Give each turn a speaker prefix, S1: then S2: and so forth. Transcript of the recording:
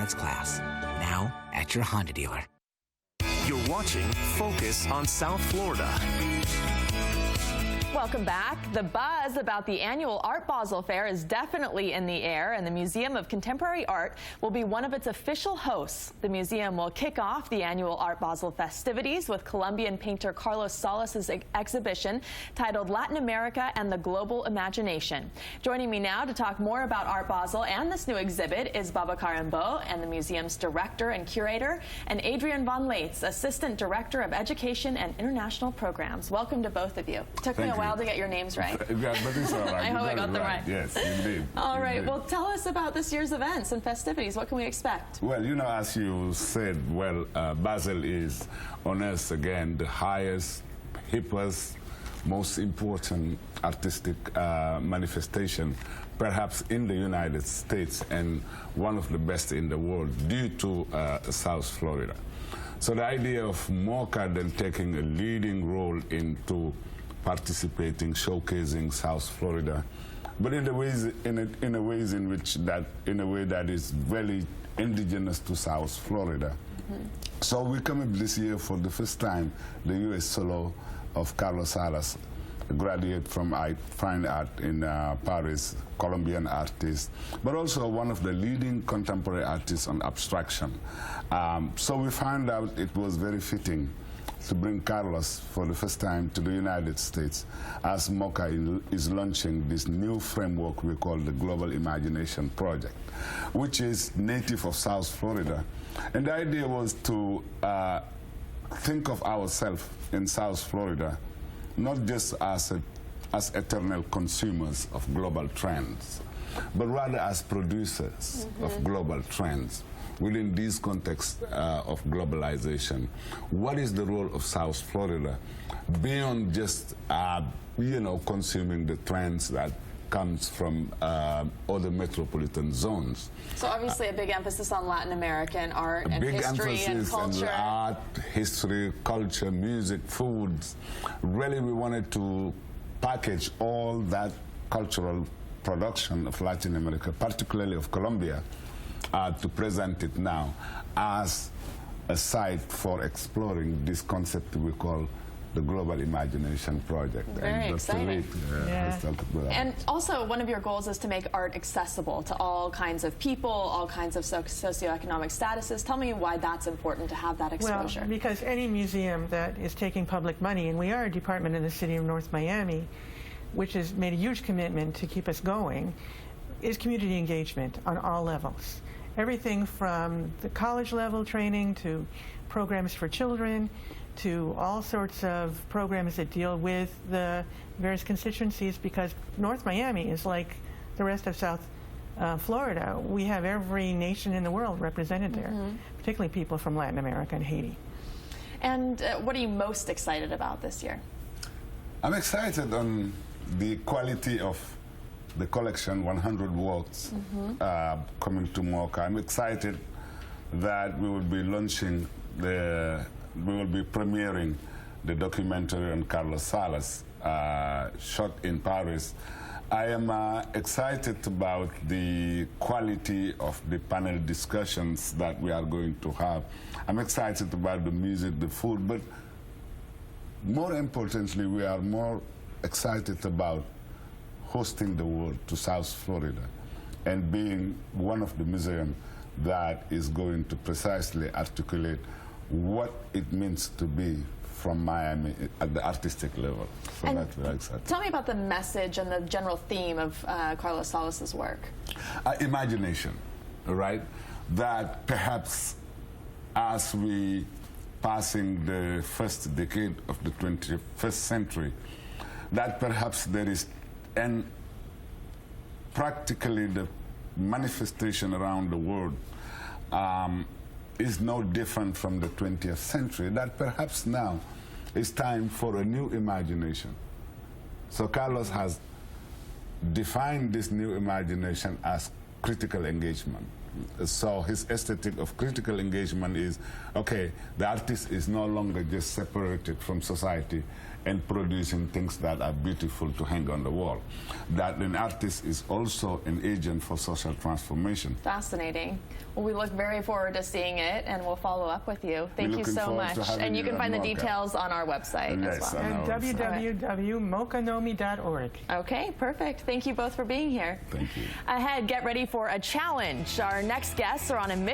S1: its class. Now at your Honda dealer.
S2: You're watching Focus on South Florida.
S3: Welcome back. The buzz about the annual Art Basel Fair is definitely in the air, and the Museum of Contemporary Art will be one of its official hosts. The museum will kick off the annual Art Basel festivities with Colombian painter Carlos Salas' exhibition titled Latin America and the Global Imagination. Joining me now to talk more about Art Basel and this new exhibit is Babacar M'Bow, and the museum's director and curator, and Adrienne Von Lates, Assistant Director of Education and International Programs. Welcome to both of you. It took me a while to get your names right.
S4: Yeah, but it's all right.
S3: I hope I got them right.
S4: Yes, indeed.
S3: All right. Well, tell us about this year's events and festivities. What can we expect?
S4: Well, you know, as you said, well, Basel is on us again the highest, hippest, most important artistic manifestation, perhaps in the United States, and one of the best in the world due to South Florida. So the idea of MOCA then taking a leading role into participating, showcasing South Florida, but in a way that is very indigenous to South Florida. So we come up this year for the first time the U.S. solo of Carlos Salas, a graduate from fine art in Paris, Colombian artist, but also one of the leading contemporary artists on abstraction. So we found out it was very fitting to bring Carlos for the first time to the United States as MOCA is launching this new framework we call the Global Imagination Project, which is native of South Florida. And the idea was to think of ourselves in South Florida not just as eternal consumers of global trends, but rather as producers of global trends. Within this context of globalization, what is the role of South Florida beyond just, you know, consuming the trends that comes from other metropolitan zones?
S3: So obviously a big emphasis on Latin American art and history and culture.
S4: Art, history, culture, music, foods. Really, we wanted to package all that cultural production of Latin America, particularly of Colombia, to present it now as a site for exploring this concept we call the Global Imagination Project.
S3: Very exciting. And also, one of your goals is to make art accessible to all kinds of people, all kinds of socioeconomic statuses. Tell me why that's important to have that exposure.
S5: Well, because any museum that is taking public money, and we are a department in the city of North Miami, which has made a huge commitment to keep us going, is community engagement on all levels. Everything from the college level training to programs for children to all sorts of programs that deal with the various constituencies, because North Miami is like the rest of South Florida. We have every nation in the world represented there, particularly people from Latin America and Haiti. And
S3: what are you most excited about this year?
S4: I'm excited on the quality of the collection, 100 works coming to MOCA. I'm excited that we will be launching we will be premiering the documentary on Carlos Salas, shot in Paris. I am excited about the quality of the panel discussions that we are going to have. I'm excited about the music, the food, but more importantly, we are more excited about hosting the world to South Florida and being one of the museums that is going to precisely articulate what it means to be from Miami at the artistic level. So that's very exciting.
S3: Tell me about the message and the general theme of Carlos Salas' work.
S4: Imagination, right? That perhaps as we passing the first decade of the 21st century, that perhaps there is practically the manifestation around the world is no different from the 20th century, that perhaps now it's time for a new imagination. So Carlos has defined this new imagination as critical engagement, So his aesthetic of critical engagement is, okay, the artist is no longer just separated from society and producing things that are beautiful to hang on the wall. That an artist is also an agent for social transformation.
S3: Fascinating. Well, we look very forward to seeing it, and we'll follow up with you. Thank you so much. And you can find the details on our website as well.
S5: And www.mocanomi.org.
S3: Okay, perfect. Thank you both for being here.
S4: Thank you.
S3: Ahead, get ready for a challenge. Our next guests are on a mission